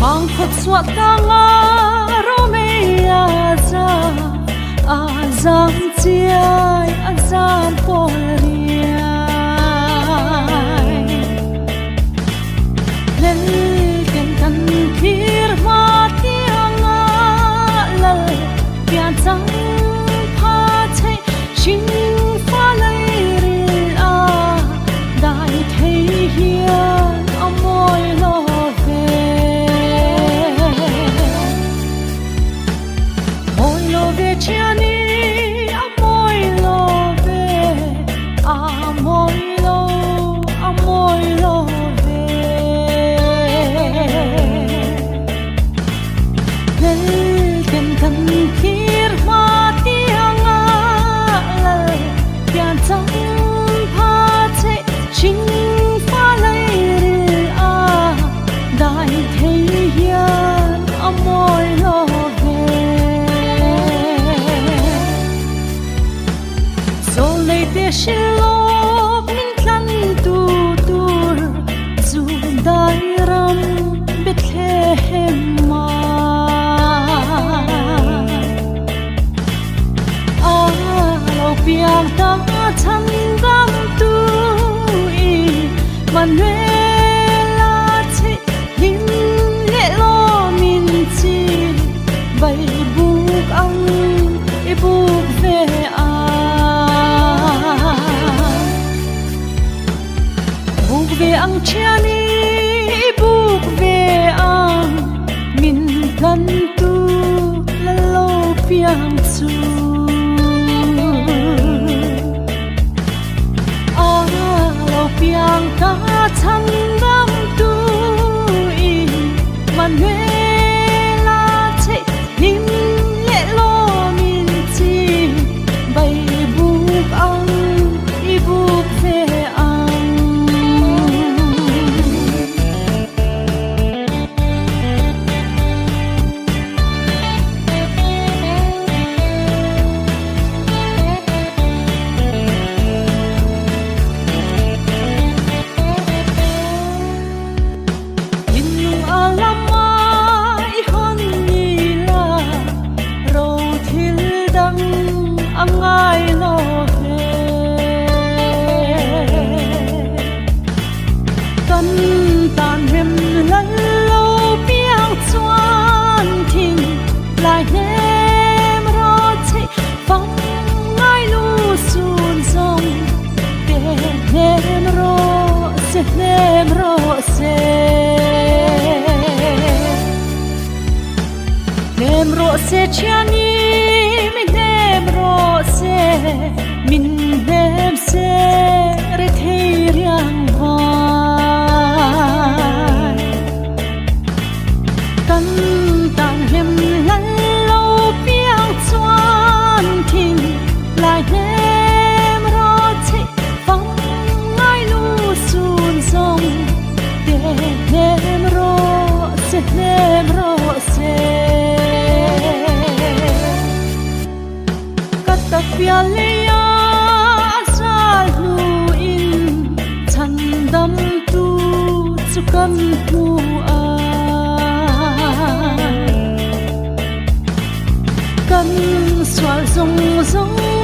mang khuất suốt tanga romea za azam chiai azam poria lel ken kan thir ma tianga lal pian chang pha chei shin pha lai ri a dai thei hian amoi lo chiani amoy lo ve lel ken kan khir ma tianga lal pian chang pha che ching pha lai ri a dai thei hian amoy lo te shilop min tlan tu tur zu dai ram Bethlehem ma lo piang ta chan dam tu i Manuela che lim le lo min chi bai buk ang e buk ve a buk ve ang chiani buk ve ang min plan tu la lo piang chu lo piang ka chan dam tu i Manuela che lim le lo min chi bai buk ang i buk ve ngai lo he kan tan hem lan lo piang chuan thing lai hem ro che phong ngai lu sun song te hem ro se hem ro se chiani min dem se re thei riang vai kan tan hem lan lo piang chuan thing lai hem ro che phong ngai lu sun song te hem ro se pialea sal nu in chan dam tu chu kan hu a kan swal zong zong